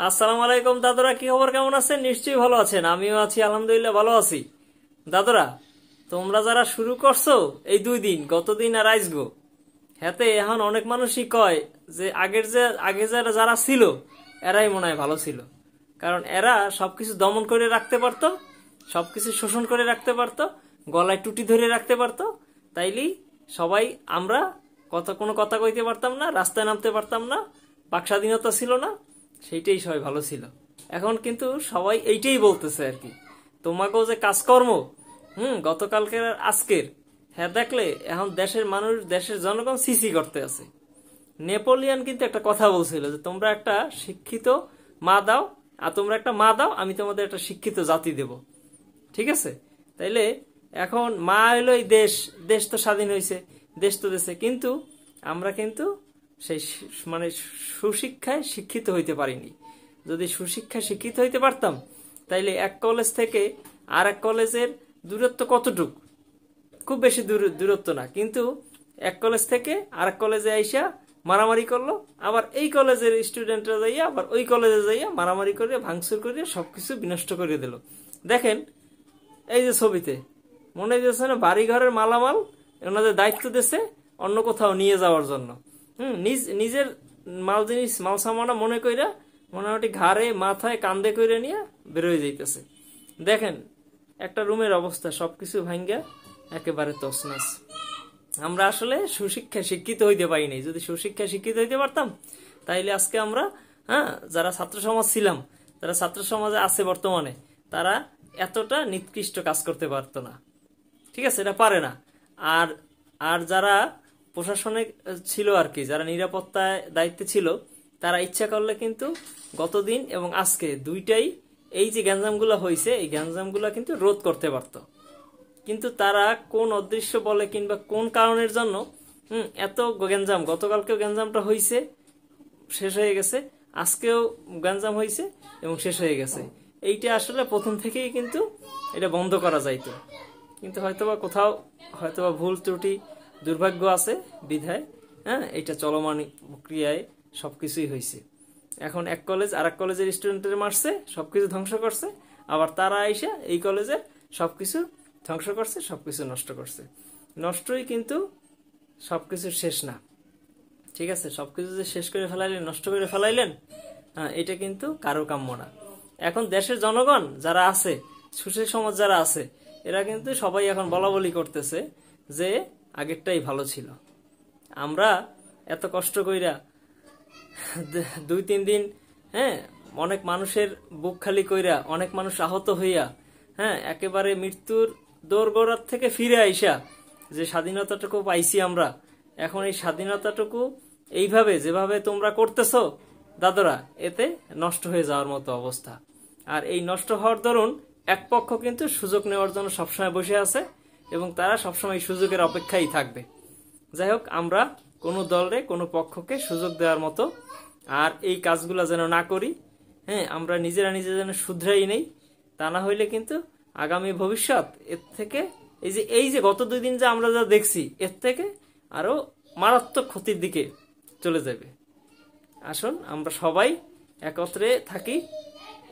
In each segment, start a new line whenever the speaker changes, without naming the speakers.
আসসালামু আলাইকুম দাদুরা, কি খবর? কেমন আছেন? নিশ্চয়ই ভালো আছেন। আমিও আছি, আলহামদুলিল্লাহ ভালো আছি। দাদুরা, তোমরা যারা শুরু করছো এই 2 দিন, গতদিন আর আইসগো, হাতে এখন অনেক মানুষই কয় যে আগে যারা ছিল এরাই মনে হয় ভালো ছিল। কারণ এরা সবকিছু দমন করে রাখতে পারতো, সবকিছু শোষণ করে রাখতে পারতো, গলায় টুটি ধরে রাখতে পারতো। তাইলেই সবাই আমরা কোনো কথা কইতে পারতাম না, রাস্তায় নামতে পারতাম না, বাক স্বাধীনতা ছিল না, সেইটাই সবাই ভালো ছিল। এখন কিন্তু সবাই এইটাই বলতেছে আর কি। তোমাকেও যে কাজকর্ম গতকালকের আর আজকের, হ্যাঁ দেখলে এখন দেশের মানুষ, দেশের জনগণ সিসি করতে আছে। নেপোলিয়ান কিন্তু একটা কথা বলছিল যে তোমরা একটা শিক্ষিত মা দাও, আর তোমরা একটা মা দাও, আমি তোমাদের একটা শিক্ষিত জাতি দেব। ঠিক আছে? তাইলে এখন মা হইলো এই দেশ, দেশ তো স্বাধীন হয়েছে, দেশ তো দেশে, কিন্তু আমরা কিন্তু সেই মানে সুশিক্ষায় শিক্ষিত হইতে পারিনি। যদি সুশিক্ষায় শিক্ষিত হইতে পারতাম, তাইলে এক কলেজ থেকে আর এক কলেজের দূরত্ব কতটুক? খুব বেশি দূরত্ব না, কিন্তু এক কলেজ থেকে আর এক কলেজে আইসা মারামারি করলো, আবার এই কলেজের স্টুডেন্টরা যাইয়া আবার ওই কলেজে যাইয়া মারামারি করে ভাঙচুর করে সবকিছু বিনষ্ট করে দিল। দেখেন এই যে ছবিতে মনে হচ্ছে না বাড়ি ঘরের মালামাল ওনাদের দায়িত্ব দিয়েছে অন্য কোথাও নিয়ে যাওয়ার জন্য। নিজের মাল জিনিস মাল সামানা মনে কইরা মোটামুটি ঘাড়ে মাথায় কান্দে কইরা নিয়ে বেরোয় যাইতেছে। দেখেন একটা রুমের অবস্থা, সবকিছু ভাঙ্গা একেবারে তছনছ। আমরা আসলে সুশিক্ষায় শিক্ষিত হইতে পারি নাই। যদি সুশিক্ষায় শিক্ষিত হইতে পারতাম, তাইলে আজকে আমরা, যারা ছাত্র সমাজ ছিলাম, যারা ছাত্র সমাজে আছে বর্তমানে, তারা এতটা নিকৃষ্ট কাজ করতে পারতো না। ঠিক আছে? এটা পারে না। আর আর যারা প্রশাসনে ছিল আর কি, যারা নিরাপত্তায় দায়িত্বে ছিল, তারা ইচ্ছা করলে কিন্তু গতদিন এবং আজকে দুইটাই এই যে গ্যাঞ্জামগুলো হয়েছে, এই গ্যাঞ্জামগুলো কিন্তু রোধ করতে পারতো। কিন্তু তারা কোন অদৃশ্য বলে কিংবা কোন কারণের জন্য এত গ্যাঞ্জাম, গতকালকেও গ্যাঞ্জামটা হয়েছে, শেষ হয়ে গেছে, আজকেও গ্যাঞ্জাম হয়েছে এবং শেষ হয়ে গেছে। এইটা আসলে প্রথম থেকেই কিন্তু এটা বন্ধ করা যাইতো, কিন্তু হয়তোবা কোথাও হয়তোবা ভুল ত্রুটি দুর্ভাগ্য আছে বিধায় এটা চলমান প্রক্রিয়ায় সবকিছুই হয়েছে। এখন এক কলেজ আর এক কলেজের স্টুডেন্টের মারছে, সবকিছু ধ্বংস করছে, আবার তারা এসে এই কলেজের সবকিছু ধ্বংস করছে, সবকিছু নষ্ট করছে। নষ্টই কিন্তু সবকিছু শেষ না। ঠিক আছে? সবকিছু যে শেষ করে ফেলাইলেন, নষ্ট করে ফেলাইলেন, এটা কিন্তু কারো কাম্য না। এখন দেশের জনগণ যারা আছে, সুশীল সমাজ যারা আছে, এরা কিন্তু সবাই এখন বলা বলি করতেছে যে আগেরটাই ভালো ছিল। আমরা এত কষ্ট কইরা 2-3 দিন, অনেক মানুষের বুক খালি কইরা, অনেক মানুষ আহত হইয়া, একেবারে মৃত্যুর দোরগোড়ার থেকে ফিরে আইসা যে স্বাধীনতাটুকু পাইছি আমরা, এখন এই স্বাধীনতাটুকু এইভাবে যেভাবে তোমরা করতেছো দাদরা, এতে নষ্ট হয়ে যাওয়ার মতো অবস্থা। আর এই নষ্ট হওয়ার দরুন এক পক্ষ কিন্তু সুযোগ নেওয়ার জন্য সবসময় বসে আছে এবং তারা সবসময় সুযোগের অপেক্ষায় থাকবে। যাই হোক, আমরা কোনো দলে কোনো পক্ষকে সুযোগ দেওয়ার মতো আর এই কাজগুলো যেন না করি। আমরা নিজেরা যেন শুধরাই নেই, তা না হইলে কিন্তু আগামী ভবিষ্যৎ এর থেকে এই যে গত 2 দিন যে আমরা যা দেখছি, এর থেকে আরো মারাত্মক ক্ষতির দিকে চলে যাবে। আসুন আমরা সবাই একত্রে থাকি,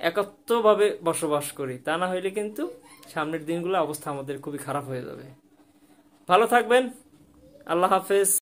একত্রভাবে বসবাস করি, তা না হইলে কিন্তু সামনের দিনগুলো অবস্থা আমাদের খুবই খারাপ হয়ে যাবে। ভালো থাকবেন। আল্লাহ হাফেজ।